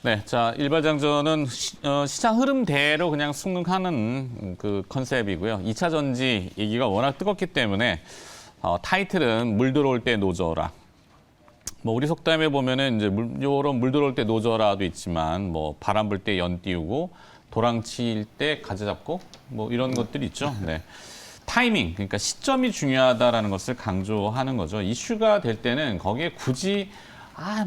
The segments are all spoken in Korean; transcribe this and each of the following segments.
네, 자 일발장전은 시장 흐름대로 그냥 순응하는 그 컨셉이고요. 2차 전지 얘기가 워낙 뜨겁기 때문에 타이틀은 물 들어올 때 노져라. 뭐 우리 속담에 보면은 이제 요런 물 들어올 때 노져라도 있지만 뭐 바람 불 때 연 띄우고 도랑칠 때 가지 잡고 뭐 이런 것들이 있죠. 네. 타이밍, 그러니까 시점이 중요하다라는 것을 강조하는 거죠. 이슈가 될 때는 거기에 굳이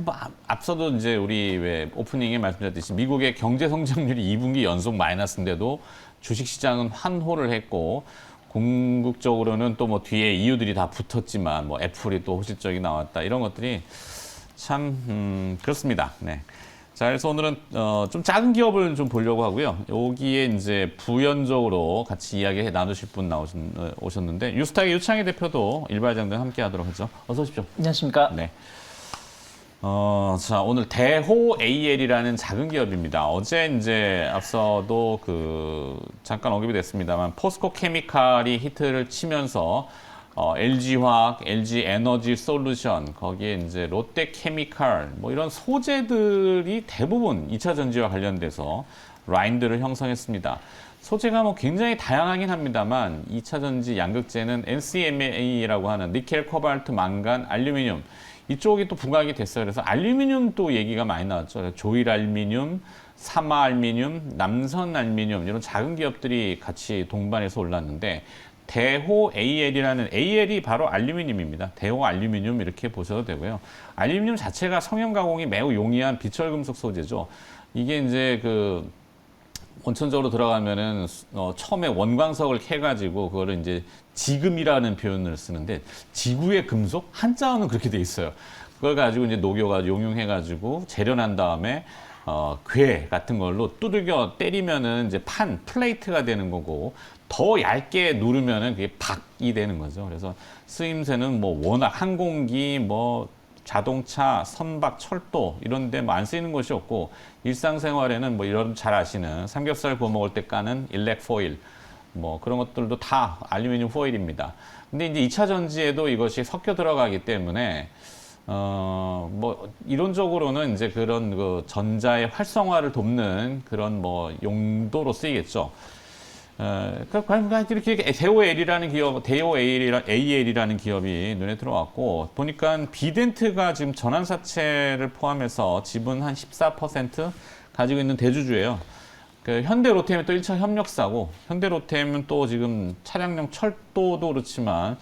뭐 앞서도 이제 우리 왜 오프닝에 말씀드렸듯이 미국의 경제 성장률이 2분기 연속 마이너스인데도 주식시장은 환호를 했고 궁극적으로는 또 뭐 뒤에 이유들이 다 붙었지만 뭐 애플이 또 호실적이 나왔다 이런 것들이 참 그렇습니다. 네. 자, 그래서 오늘은 좀 작은 기업을 좀 보려고 하고요. 여기에 이제 부연적으로 같이 이야기 나누실 분 오셨는데 유스탁의 유창희 대표도 일발장전 함께 하도록 하죠. 어서 오십시오. 안녕하십니까. 네. 자, 오늘 대호 AL이라는 작은 기업입니다. 어제 이제 앞서도 잠깐 언급이 됐습니다만 포스코 케미칼이 히트를 치면서 LG화학, LG에너지 솔루션, 거기에 이제 롯데케미칼, 뭐 이런 소재들이 대부분 2차 전지와 관련돼서 라인들을 형성했습니다. 소재가 뭐 굉장히 다양하긴 합니다만 2차 전지 양극재는 NCMA라고 하는 니켈, 코발트, 망간, 알루미늄 이쪽이 또 부각이 됐어요. 그래서 알루미늄 또 얘기가 많이 나왔죠. 조일알루미늄, 사마알루미늄, 남선알루미늄 이런 작은 기업들이 같이 동반해서 올랐는데 대호 AL이라는 AL이 바로 알루미늄입니다. 대호 알루미늄 이렇게 보셔도 되고요. 알루미늄 자체가 성형 가공이 매우 용이한 비철금속 소재죠. 이게 이제 원천적으로 들어가면은 처음에 원광석을 캐가지고 그거를 이제 지금이라는 표현을 쓰는데 지구의 금속 한자어는 그렇게 돼 있어요. 그걸 가지고 이제 녹여가지고 용융해가지고 재련한 다음에 괴 같은 걸로 두들겨 때리면은 이제 플레이트가 되는 거고 더 얇게 누르면은 그게 박이 되는 거죠. 그래서 쓰임새는 뭐 워낙 항공기 뭐 자동차, 선박, 철도 이런 데 뭐 안 쓰이는 것이 없고 일상생활에는 뭐 이런 잘 아시는 삼겹살 구워 먹을 때 까는 일렉 포일 뭐 그런 것들도 다 알루미늄 포일입니다. 근데 이제 2차 전지에도 이것이 섞여 들어가기 때문에 뭐 이론적으로는 이제 그런 전자의 활성화를 돕는 그런 뭐 용도로 쓰이겠죠. 그러니까 이렇게 대호 AL이라는 기업이 눈에 들어왔고, 보니까 비덴트가 지금 전환사채를 포함해서 지분 한 14% 가지고 있는 대주주예요. 현대로템이 또 1차 협력사고, 현대로템은 또 지금 차량용 철도도 그렇지만,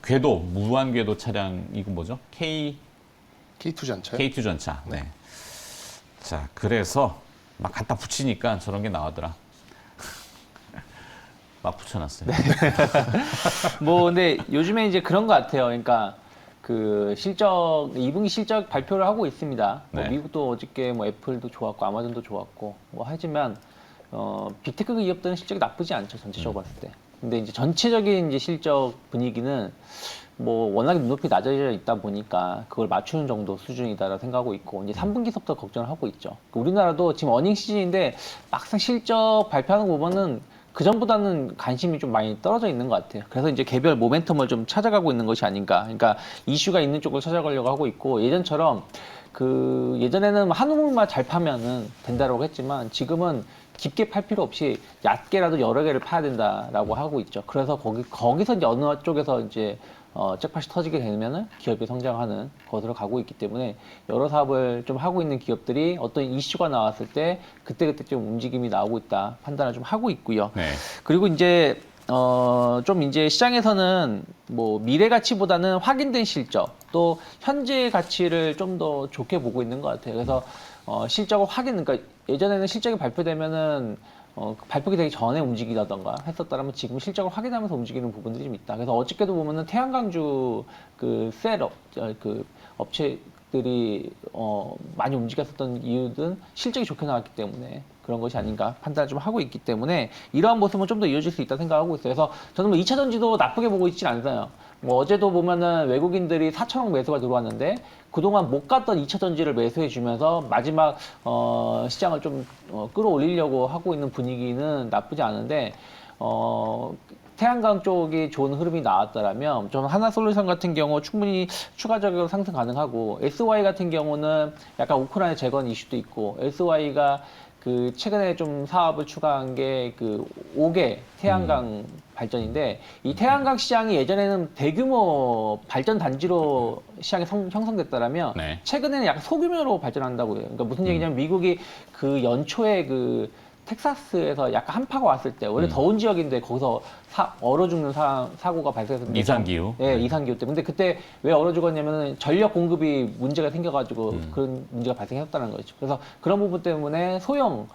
궤도, 무한궤도 차량, 이거 뭐죠? K2 전차요? K2 전차. 네. 자, 그래서 막 갖다 붙이니까 저런 게 나오더라. 막 붙여놨어요. 네. 뭐 근데 요즘에 이제 그런 것 같아요. 그러니까 그 2분기 실적 발표를 하고 있습니다. 네. 뭐 미국도 어저께 뭐 애플도 좋았고 아마존도 좋았고 뭐 하지만 빅테크 기업들은 실적이 나쁘지 않죠. 전체적으로 봤을 때. 근데 이제 전체적인 이제 실적 분위기는 뭐 워낙에 눈높이 낮아져 있다 보니까 그걸 맞추는 정도 수준이다라고 생각하고 있고 이제 3분기서부터 걱정을 하고 있죠. 우리나라도 지금 어닝 시즌인데 막상 실적 발표하는 거 보면은 그 전보다는 관심이 좀 많이 떨어져 있는 것 같아요. 그래서 이제 개별 모멘텀을 좀 찾아가고 있는 것이 아닌가. 그러니까 이슈가 있는 쪽을 찾아가려고 하고 있고 예전처럼 예전에는 한 우물만 잘 파면은 된다라고 했지만 지금은 깊게 팔 필요 없이 얕게라도 여러 개를 파야 된다라고 하고 있죠. 그래서 거기서 이제 어느 쪽에서 이제 잭팟이 터지게 되면은 기업이 성장하는 것으로 가고 있기 때문에 여러 사업을 좀 하고 있는 기업들이 어떤 이슈가 나왔을 때 그때그때 좀 움직임이 나오고 있다 판단을 좀 하고 있고요. 네. 그리고 이제 좀 이제 시장에서는 뭐 미래 가치보다는 확인된 실적 또 현재 가치를 좀 더 좋게 보고 있는 것 같아요. 그래서 실적을 그러니까 예전에는 실적이 발표되면은 발표가 되기 전에 움직이다던가 했었다면 지금 실적을 확인하면서 움직이는 부분들이 좀 있다. 그래서 어저께도 보면은 태양광주 업체들이 많이 움직였었던 이유는 실적이 좋게 나왔기 때문에 그런 것이 아닌가 판단을 좀 하고 있기 때문에 이러한 모습은 좀 더 이어질 수 있다 생각하고 있어요. 그래서 저는 뭐 2차 전지도 나쁘게 보고 있진 않아요. 뭐 어제도 보면은 외국인들이 4천억 매수가 들어왔는데 그동안 못 갔던 2차 전지를 매수해 주면서 마지막 시장을 좀 끌어올리려고 하고 있는 분위기는 나쁘지 않은데 태양광 쪽이 좋은 흐름이 나왔더라면 좀 하나솔루션 같은 경우 충분히 추가적으로 상승 가능하고 SY 같은 경우는 약간 우크라이나 재건 이슈도 있고 SY가 그 최근에 좀 사업을 추가한 게 그 5개 태양광 발전인데 이 태양광 시장이 예전에는 대규모 발전 단지로 시장이 형성됐다라면 네. 최근에는 약간 소규모로 발전한다고 해요. 그러니까 무슨 얘기냐면 미국이 그 연초에 그 텍사스에서 약간 한파가 왔을 때 원래 더운 지역인데 거기서 얼어 죽는 사고가 발생했는데 이상기후. 네, 이상기후 때. 근데 그때 왜 얼어 죽었냐면은 전력 공급이 문제가 생겨가지고 그런 문제가 발생했다는 거죠. 그래서 그런 부분 때문에 소형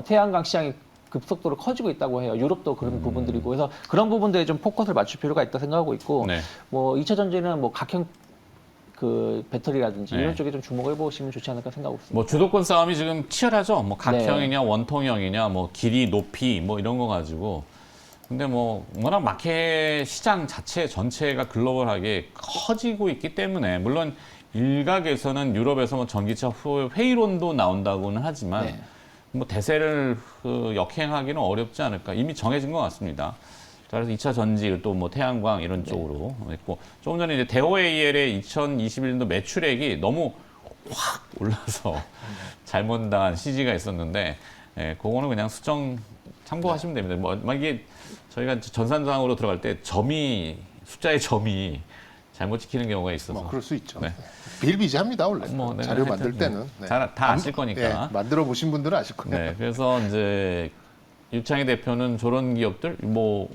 태양광 시장이 급속도로 커지고 있다고 해요. 유럽도 그런 부분들이고 그래서 그런 부분들에 좀 포커스를 맞출 필요가 있다 생각하고 있고 네. 뭐 2차 전지는 뭐 각형 그 배터리라든지 네. 이런 쪽에 좀 주목해 보시면 좋지 않을까 생각하고 있습니다. 뭐 주도권 싸움이 지금 치열하죠. 뭐 각형이냐 네. 원통형이냐 뭐 길이 높이 뭐 이런 거 가지고 근데 뭐 워낙 마켓 시장 자체 전체가 글로벌하게 커지고 있기 때문에 물론 일각에서는 유럽에서 뭐 전기차 회의론도 나온다고는 하지만 네. 뭐 대세를 역행하기는 어렵지 않을까 이미 정해진 것 같습니다. 그래서 2차 전지 또 뭐 태양광 이런 쪽으로 했고 조금 전에 이제 대호AL의 2021년도 매출액이 너무 확 올라서 잘못당한 CG가 있었는데 그거는 그냥 수정 참고하시면 됩니다. 뭐 만약에 저희가 전산상으로 들어갈 때 숫자의 점이 잘못 찍히는 경우가 있어서 뭐 그럴 수 있죠. 네. 비일비재합니다 원래. 뭐, 네, 자료 하여튼, 만들 때는. 네. 다 아실 거니까. 만들어 보신 분들은 아실 거예요. 네, 그래서 이제 유창희 대표는 저런 기업들 뭐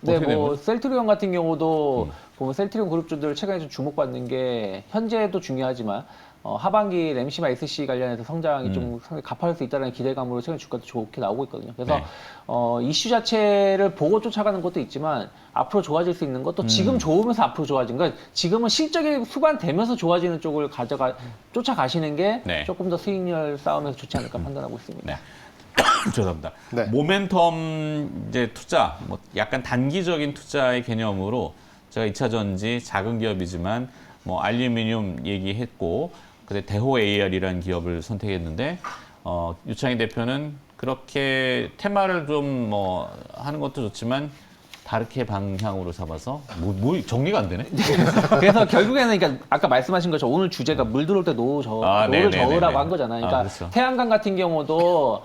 네, 어떻게 뭐 되면? 셀트리온 같은 경우도 보면 셀트리온 그룹주들 최근에 좀 주목받는 게 현재도 중요하지만 하반기 램시마 SC 관련해서 성장이 좀 상당히 가파를 수 있다는 기대감으로 최근 주가도 좋게 나오고 있거든요. 그래서 네. 이슈 자체를 보고 쫓아가는 것도 있지만 앞으로 좋아질 수 있는 것도 지금 좋으면서 앞으로 좋아진 그러니까 지금은 실적이 수반되면서 좋아지는 쪽을 쫓아가시는 게 네. 조금 더 수익률 싸움에서 좋지 않을까 판단하고 있습니다. 네. 죄송합니다. 네. 모멘텀 이제 투자, 뭐 약간 단기적인 투자의 개념으로 제가 2차 전지 작은 기업이지만 뭐 알루미늄 얘기했고, 그다음에 대호AR이라는 기업을 선택했는데 유창희 대표는 그렇게 테마를 좀 뭐 하는 것도 좋지만 다르게 방향으로 잡아서 뭐 정리가 안 되네. 그래서 결국에는 그러니까 아까 말씀하신 것처럼 오늘 주제가 물 들어올 때 노를 네네네네. 저으라고 한 거잖아요. 그러니까 그렇죠. 태양광 같은 경우도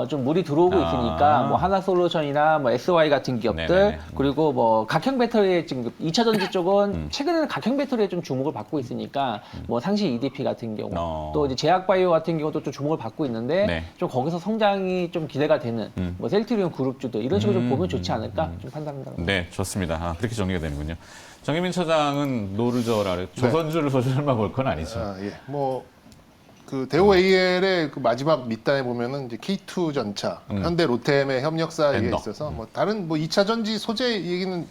좀 물이 들어오고 있으니까 뭐 하나솔루션이나 뭐 SY 같은 기업들 네네네. 그리고 뭐 각형 배터리의 지금 2차 전지 쪽은 최근에는 각형 배터리에 좀 주목을 받고 있으니까 뭐 상시 EDP 같은 경우 또 이제 제약바이오 같은 경우도 좀 주목을 받고 있는데 네. 좀 거기서 성장이 좀 기대가 되는 뭐 셀트리온 그룹주들 이런 식으로 좀 보면 좋지 않을까 좀 판단합니다. 네, 좋습니다. 그렇게 정리가 되는군요. 정혜민 처장은 노를 저어라. 조선주를 설마 볼 건 아니죠. 예. 뭐 그 대호AL의 그 마지막 밑단에 보면은 이제 K2 전차, 현대 로템의 협력사 얘기가 밴더. 있어서 뭐 다른 뭐 2차 전지 소재 얘기는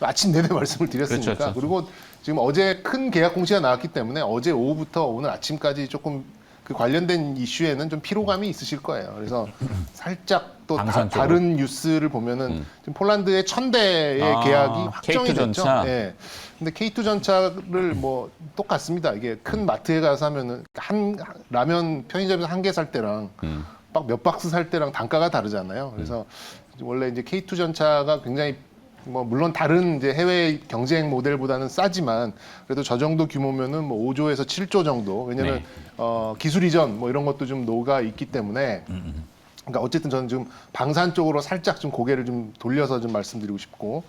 아침 내내 말씀을 드렸으니까 그렇죠. 그리고 지금 어제 큰 계약 공시가 나왔기 때문에 어제 오후부터 오늘 아침까지 조금 그 관련된 이슈에는 좀 피로감이 있으실 거예요. 그래서 살짝 또 방산 쪽으로. 다른 뉴스를 보면은 지금 폴란드의 1000대의 계약이 확정이 K2 됐죠. 전차. 예. 근데 K2 전차를 뭐 똑같습니다. 이게 큰 마트에 가서 하면은 한 라면 편의점에서 한 개 살 때랑 막 몇 박스 살 때랑 단가가 다르잖아요. 그래서 원래 이제 K2 전차가 굉장히 뭐 물론 다른 이제 해외 경쟁 모델보다는 싸지만 그래도 저 정도 규모면은 뭐 5조에서 7조 정도. 왜냐면 네. 기술 이전 뭐 이런 것도 좀 녹아 있기 때문에 그러니까 어쨌든 저는 지금 방산 쪽으로 살짝 좀 고개를 좀 돌려서 좀 말씀드리고 싶고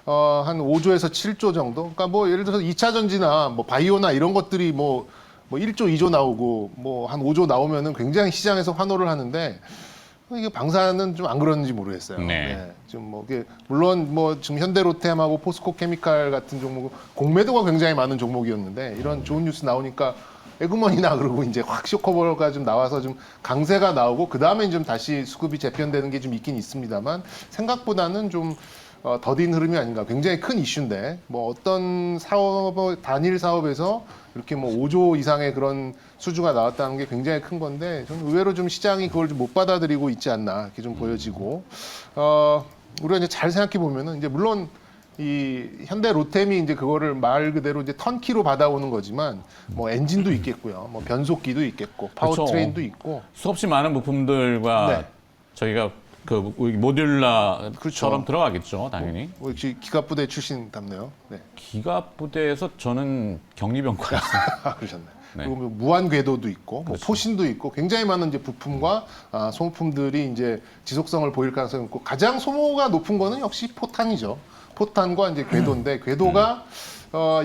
한 5조에서 7조 정도. 그러니까 뭐 예를 들어서 2차 전지나 뭐 바이오나 이런 것들이 뭐 1조, 2조 나오고 뭐 한 5조 나오면은 굉장히 시장에서 환호를 하는데 이게 방사는 좀 안 그런지 모르겠어요. 네. 지금 뭐 이게 물론 뭐 지금 현대로템하고 포스코케미칼 같은 종목 공매도가 굉장히 많은 종목이었는데 이런 좋은 뉴스 나오니까 에그머니나 그러고 이제 확 쇼커버가 좀 나와서 좀 강세가 나오고 그 다음에 좀 다시 수급이 재편되는 게 좀 있긴 있습니다만 생각보다는 좀 더딘 흐름이 아닌가. 굉장히 큰 이슈인데 뭐 어떤 단일 사업에서 이렇게 뭐 5조 이상의 그런 수주가 나왔다는 게 굉장히 큰 건데 저는 의외로 좀 시장이 그걸 좀 못 받아들이고 있지 않나 이렇게 좀 보여지고 우리가 이제 잘 생각해 보면은 이제 물론 이 현대 로템이 이제 그거를 말 그대로 이제 턴키로 받아오는 거지만 뭐 엔진도 있겠고요, 뭐 변속기도 있겠고 파워트레인도 있고 수없이 많은 부품들과 네. 저희가 그 모듈라처럼 그렇죠. 들어가겠죠, 당연히. 뭐 역시 기갑부대 출신답네요. 네. 기갑부대에서 저는 격리병과였어요. 그러셨네. 네. 그리고 뭐 무한 궤도도 있고, 뭐 그렇죠. 포신도 있고, 굉장히 많은 이제 부품과 소모품들이 이제 지속성을 보일 가능성이 있고, 가장 소모가 높은 거는 역시 포탄이죠. 포탄과 이제 궤도인데, 궤도가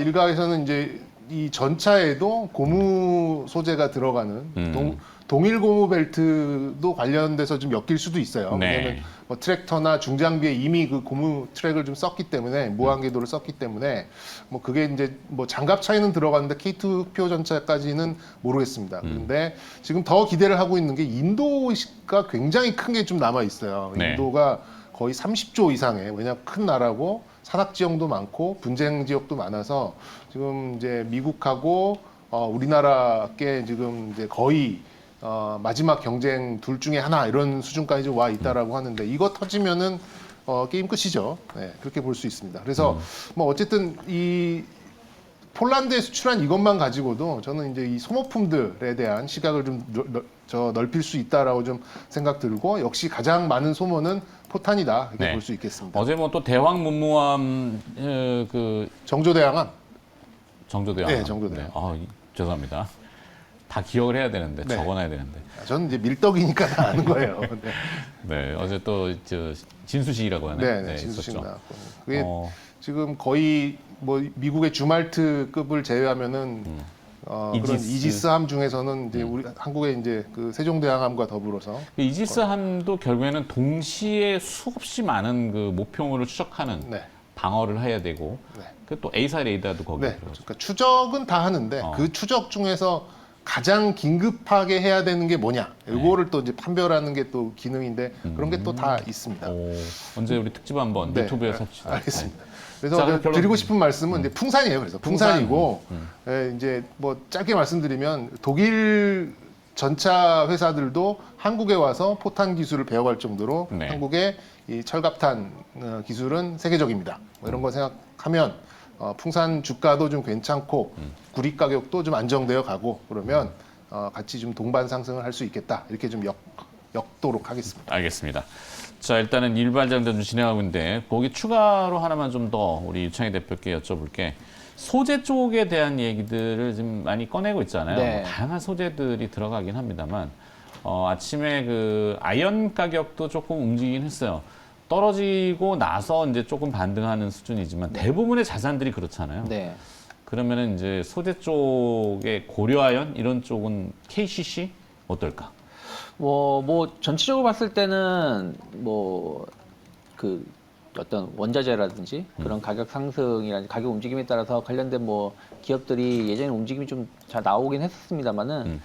일각에서는 이제 이 전차에도 고무 소재가 들어가는 동일 고무 벨트도 관련돼서 좀 엮일 수도 있어요. 네. 왜냐하면 뭐 트랙터나 중장비에 이미 그 고무 트랙을 좀 썼기 때문에 무한궤도를 썼기 때문에 뭐 그게 이제 뭐 장갑 차이는 들어갔는데 K2 표 전차까지는 모르겠습니다. 그런데 지금 더 기대를 하고 있는 게 인도가 굉장히 큰 게 좀 남아 있어요. 네. 인도가 거의 30조 이상의 왜냐 큰 나라고 산악 지형도 많고 분쟁 지역도 많아서 지금 이제 미국하고 우리나라께 지금 이제 거의 마지막 경쟁 둘 중에 하나 이런 수준까지 와 있다라고 하는데 이거 터지면은 게임 끝이죠. 네, 그렇게 볼 수 있습니다. 그래서 뭐 어쨌든 이 폴란드에 수출한 이것만 가지고도 저는 이제 이 소모품들에 대한 시각을 좀 넓힐 수 있다라고 좀 생각 들고 역시 가장 많은 소모는 포탄이다 이렇게 네. 볼 수 있겠습니다. 어제 뭐 또 대왕 문무함 그 정조대왕함. 정조대왕. 네, 정조대왕. 죄송합니다. 다 기억을 해야 되는데 네. 적어놔야 되는데. 저는 이제 밀떡이니까 다 아는 거예요. 네, 네, 어제 또 진수식이라고 하나요? 네, 진수식 있었죠. 나왔고 그게 어, 지금 거의 뭐 미국의 주말트급을 제외하면은 그런 이지스함 중에서는 이제 우리 한국의 이제 그 세종대왕함과 더불어서 그 이지스함도 결국에는 동시에 수없이 많은 그 목표물을 추적하는 네. 방어를 해야 되고 네. 그 또 A사 레이더도 거기에 네, 들어가죠. 그러니까 추적은 다 하는데 그 추적 중에서 가장 긴급하게 해야 되는 게 뭐냐 이거를 또 이제 판별하는 게 또 기능인데 그런 게 또 다 있습니다. 언제 우리 특집 한번 네, 유튜브에 섭취다. 알겠습니다. 그래서 자, 제가 결론- 드리고 싶은 말씀은 이제 풍산이에요. 그래서 풍산이고 이제 뭐 짧게 말씀드리면 독일 전차 회사들도 한국에 와서 포탄 기술을 배워갈 정도로 네. 한국의 이 철갑탄 기술은 세계적입니다. 뭐 이런 거 생각하면 풍산 주가도 좀 괜찮고 구리 가격도 좀 안정되어 가고 그러면 같이 좀 동반 상승을 할 수 있겠다 이렇게 좀 엮도록 하겠습니다. 알겠습니다. 자, 일단은 일반장전 좀 진행하고 있는데 거기 추가로 하나만 좀 더 우리 유창희 대표께 여쭤볼게. 소재 쪽에 대한 얘기들을 지금 많이 꺼내고 있잖아요. 네. 다양한 소재들이 들어가긴 합니다만 아침에 그 아연 가격도 조금 움직이긴 했어요. 떨어지고 나서 이제 조금 반등하는 수준이지만 대부분의 자산들이 그렇잖아요. 네. 그러면은 이제 소재 쪽에 고려아연 이런 쪽은 KCC 어떨까? 뭐 전체적으로 봤을 때는 뭐 그 어떤 원자재라든지 그런 가격 상승이라든지 가격 움직임에 따라서 관련된 뭐 기업들이 예전에 움직임이 좀 잘 나오긴 했었습니다만은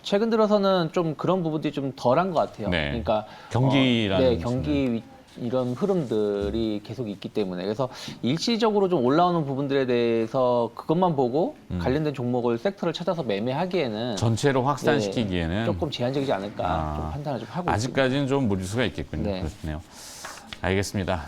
최근 들어서는 좀 그런 부분들이 좀 덜한 것 같아요. 네. 그러니까 경기라는 네, 경기 이런 흐름들이 계속 있기 때문에 그래서 일시적으로 좀 올라오는 부분들에 대해서 그것만 보고 관련된 종목을 섹터를 찾아서 매매하기에는 전체로 확산시키기에는 조금 제한적이지 않을까 아, 좀 판단을 좀 하고 있습니다. 아직까지는 좀 무리수가 있겠군요. 네. 그렇네요. 알겠습니다.